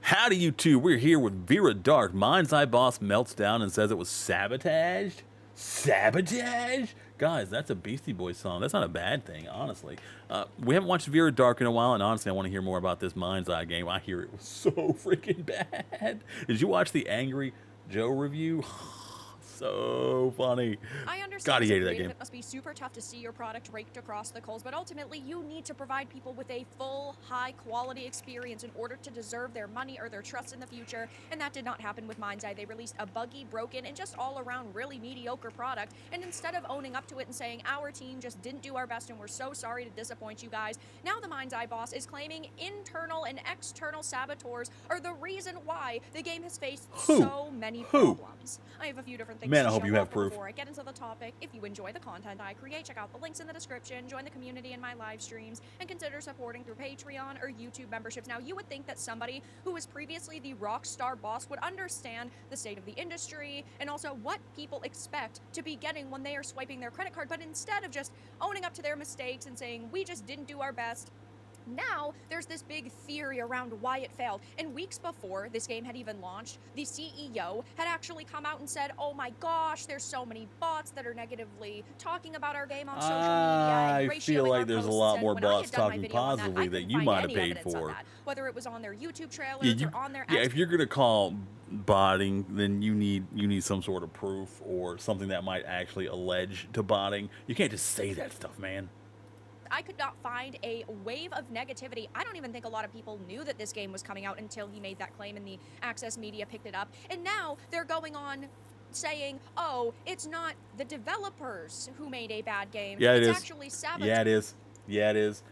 Howdy, you two. We're here with Vera Dark. MINDSEYE boss melts down and says it was sabotaged. Sabotage? Guys, that's a Beastie Boys song. That's not a bad thing, honestly. We haven't watched Vera Dark in a while, and honestly, I want to hear more about this MINDSEYE game. I hear it was so freaking bad. Did you watch the Angry Joe review? So funny. I understand God, he hated that game. it must be super tough to see your product raked across the coals, but ultimately you need to provide people with a full, high-quality experience in order to deserve their money or their trust in the future, and that did not happen with MINDSEYE. They released a buggy, broken, and just all-around really mediocre product, and instead of owning up to it and saying, our team just didn't do our best and we're so sorry to disappoint you guys, now the MINDSEYE boss is claiming internal and external saboteurs are the reason why the game has faced so many problems. I have a few different things Man, to I hope show you have off, but proof. Before I get into the topic, if you enjoy the content I create, check out the links in the description, join the community in my live streams, and consider supporting through Patreon or YouTube memberships. Now, you would think that somebody who was previously the Rockstar boss would understand the state of the industry and also what people expect to be getting when they are swiping their credit card, but instead of just owning up to their mistakes and saying, we just didn't do our best, now, there's this big theory around why it failed. And weeks before this game had even launched, the CEO had actually come out and said, oh my gosh, there's so many bots that are negatively talking about our game on social media. I feel like there's a lot more bots talking positively that you might have paid for. Whether it was on their YouTube trailers or on their if you're going to call botting, then you need some sort of proof or something that might actually allege to botting. You can't just say that stuff, man. I could not find a wave of negativity. I don't even think a lot of people knew that this game was coming out until he made that claim and the Access Media picked it up. And now they're going on saying, oh, it's not the developers who made a bad game. Yeah, it's actually sabotage. Yeah, it is. Yeah, it is.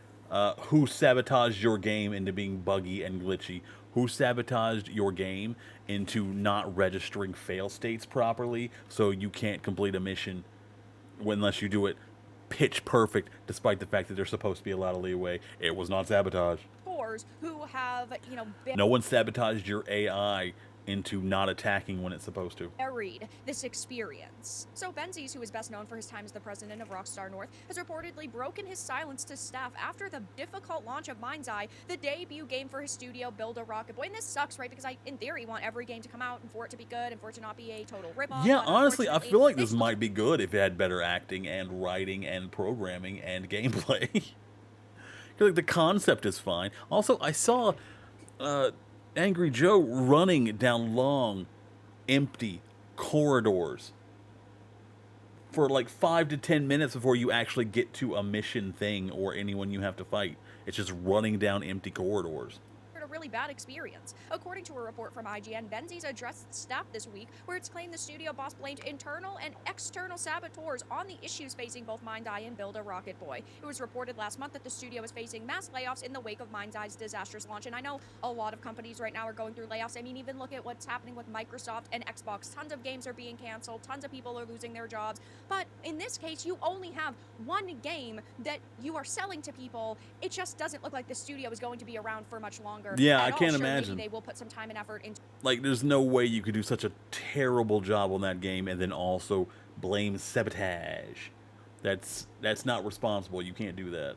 Who sabotaged your game into being buggy and glitchy? Who sabotaged your game into not registering fail states properly so you can't complete a mission unless you do it pitch perfect, despite the fact that there's supposed to be a lot of leeway? It was not sabotage. Who have, no one sabotaged your AI into not attacking when it's supposed to. Buried this experience. So Benzies, who is best known for his time as the president of Rockstar North, has reportedly broken his silence to staff after the difficult launch of MINDSEYE, the debut game for his studio, Build a Rocket Boy. And this sucks, right? Because I, in theory, want every game to come out and for it to be good and for it to not be a total ripoff. Yeah, honestly, I feel like this might be good if it had better acting and writing and programming and gameplay. Like, the concept is fine. Also, I saw Angry Joe running down long, empty corridors for like 5 to 10 minutes before you actually get to a mission thing or anyone you have to fight. It's just running down empty corridors. A really bad experience. According to a report from IGN, Benzies addressed staff this week where it's claimed the studio boss blamed internal and external saboteurs on the issues facing both MINDSEYE and Build a Rocket Boy. It was reported last month that the studio was facing mass layoffs in the wake of MINDSEYE's disastrous launch, and I know a lot of companies right now are going through layoffs. I mean, even look at what's happening with Microsoft and Xbox. Tons of games are being canceled, tons of people are losing their jobs, but in this case, you only have one game that you are selling to people. It just doesn't look like the studio is going to be around for much longer. Yeah, I can't imagine. They will put some time and effort into. Like, there's no way you could do such a terrible job on that game and then also blame sabotage. That's not responsible. You can't do that.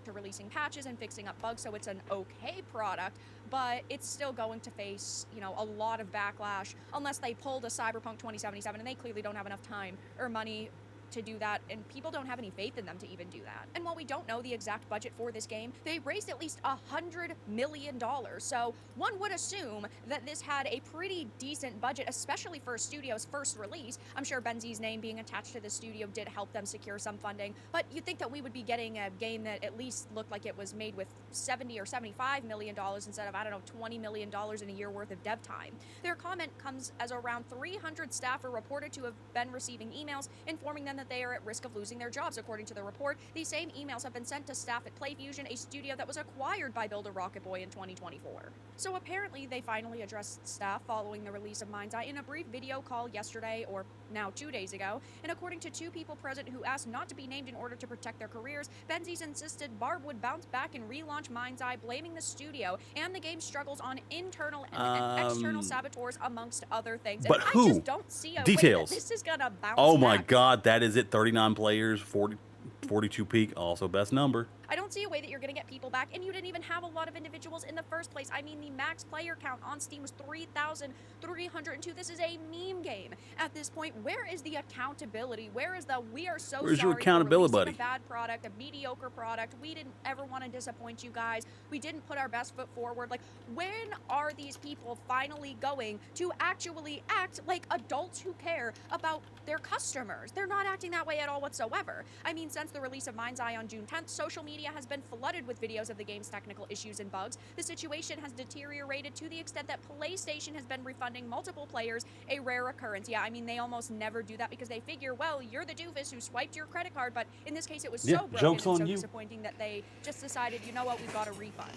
To releasing patches and fixing up bugs, so it's an okay product, but it's still going to face, a lot of backlash unless they pulled a Cyberpunk 2077, and they clearly don't have enough time or money to do that, and people don't have any faith in them to even do that. And while we don't know the exact budget for this game, they raised at least $100 million, so one would assume that this had a pretty decent budget, especially for a studio's first release. I'm sure Benzies' name being attached to the studio did help them secure some funding, but you'd think that we would be getting a game that at least looked like it was made with $70 or $75 million instead of, $20 million in a year worth of dev time. Their comment comes as around 300 staff are reported to have been receiving emails informing them that they are at risk of losing their jobs. According to the report, these same emails have been sent to staff at PlayFusion, a studio that was acquired by Build a Rocket Boy in 2024. So apparently they finally addressed staff following the release of MINDSEYE in a brief video call yesterday, or now 2 days ago, and according to two people present who asked not to be named in order to protect their careers, Benzies insisted Barb would bounce back and relaunch MINDSEYE, blaming the studio and the game's struggles on internal and external saboteurs, amongst other things. But and who? I just don't see a Details. way that this is gonna bounce Oh my back. God, that is it. 39 players, 42 peak, also best number. I don't see a way that you're going to get people back, and you didn't even have a lot of individuals in the first place. I mean, the max player count on Steam was 3,302. This is a meme game at this point. Where is the accountability? Where is the we are so Where's your sorry for accountability, releasing buddy? a bad product, a mediocre product. We didn't ever want to disappoint you guys. We didn't put our best foot forward. Like, when are these people finally going to actually act like adults who care about their customers? They're not acting that way at all whatsoever. I mean, since the release of MINDSEYE on June 10th, social media has been flooded with videos of the game's technical issues and bugs. The situation has deteriorated to the extent that PlayStation has been refunding multiple players, a rare occurrence. Yeah, I mean, they almost never do that because they figure, well, you're the doofus who swiped your credit card, but in this case it was so broken joke's and on so you. disappointing that they just decided, you know what, we've got a refund.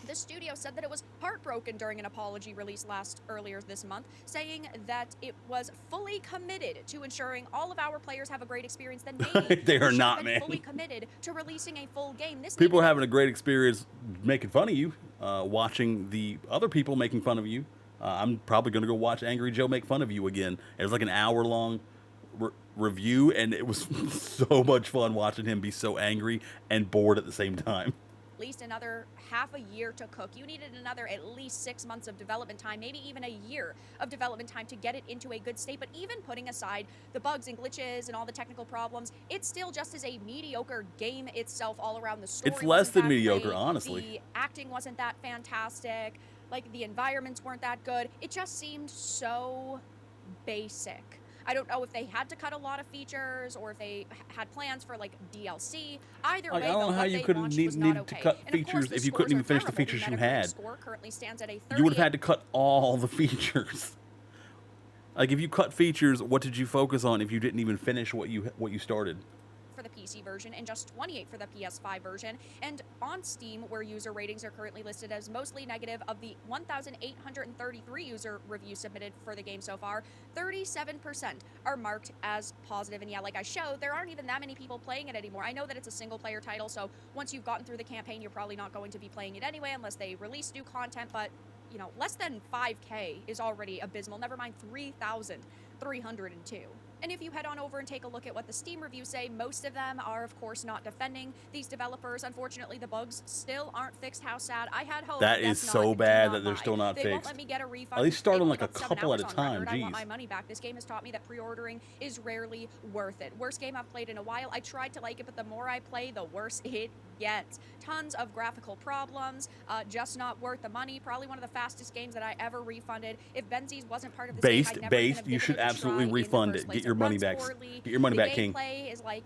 The studio said that it was heartbroken during an apology release earlier this month, saying that it was fully committed to ensuring all of our players have a great experience. Then maybe They are should have not, been man. fully committed to releasing a full game. This People are needed- having a great experience making fun of you, watching the other people making fun of you. I'm probably going to go watch Angry Joe make fun of you again. It was like an hour-long review, and it was so much fun watching him be so angry and bored at the same time. At least another half a year to cook. You needed another at least 6 months of development time, maybe even a year of development time to get it into a good state. But even putting aside the bugs and glitches and all the technical problems, it still just is a mediocre game itself all around. The story It's less wasn't than that mediocre, great, honestly. The acting wasn't that fantastic. Like, the environments weren't that good. It just seemed so basic. I don't know if they had to cut a lot of features or if they had plans for like DLC. Either Like, way, I don't know how you could need to cut And of course, features the if you scores couldn't even are finish the terrible. features you Metacritic had. score currently stands at a You would have 38. had to cut all the features. Like, if you cut features, what did you focus on if you didn't even finish what you started? For the PC version and just 28 for the PS5 version. And on Steam, where user ratings are currently listed as mostly negative, of the 1,833 user reviews submitted for the game so far, 37% are marked as positive. And yeah, like I showed, there aren't even that many people playing it anymore. I know that it's a single player title, so once you've gotten through the campaign, you're probably not going to be playing it anyway unless they release new content, but you know, less than 5K is already abysmal, never mind 3,302. And if you head on over and take a look at what the Steam reviews say, most of them are, of course, not defending these developers. Unfortunately, the bugs still aren't fixed. How sad. I had hope. That is so bad that they're still not They won't fixed. let me get a refund. At least start They've on only like a got 7 couple at hours a on time. record. I want Jeez. my money back. This game has taught me that pre-ordering is rarely worth it. Worst game I've played in a while. I tried to like it, but the more I play, the worse it gets. Tons of graphical problems, just not worth the money. Probably one of the fastest games that I ever refunded. If Benzies wasn't part of this game, I'd never even have you given should it a absolutely try in the refund first it. place. Get your It money runs back. poorly. Get your money back, King. The gameplay is like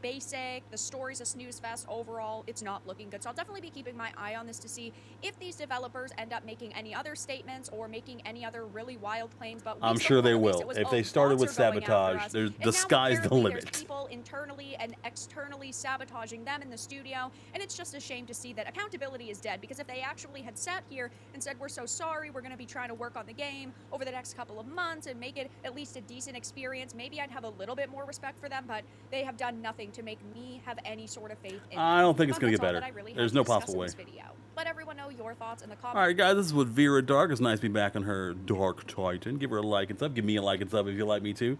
basic. The story's a snooze fest. Overall, it's not looking good. So I'll definitely be keeping my eye on this to see if these developers end up making any other statements or making any other really wild claims. But I'm sure they will. If they started with sabotage, the sky's the limit. There's people internally and externally sabotaging them in the studio, and it's just a shame to see that accountability is dead, because if they actually had sat here and said, we're so sorry, we're going to be trying to work on the game over the next couple of months and make it at least a decent experience, maybe I'd have a little bit more respect for them, but they have done nothing to make me have any sort of faith in I don't think it's them. going to get That's all better. that I really have There's to no discuss possible in way. this video. Let everyone know your thoughts in the comments. All right, guys, this is with Vera Dark. It's nice to be back on her Dark Titan. Give her a like and sub. Give me a like and sub if you like me too.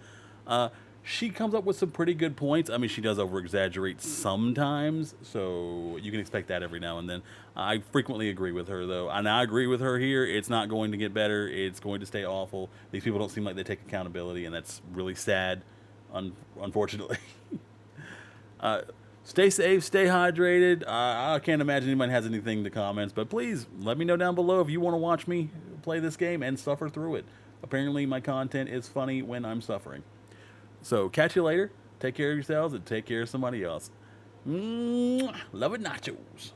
She comes up with some pretty good points. I mean, she does over-exaggerate sometimes, so you can expect that every now and then. I frequently agree with her, though, and I agree with her here. It's not going to get better. It's going to stay awful. These people don't seem like they take accountability, and that's really sad, unfortunately. Stay safe, stay hydrated. I can't imagine anyone has anything to comments, but please let me know down below if you want to watch me play this game and suffer through it. Apparently, my content is funny when I'm suffering. So, catch you later. Take care of yourselves and take care of somebody else. Love it, nachos.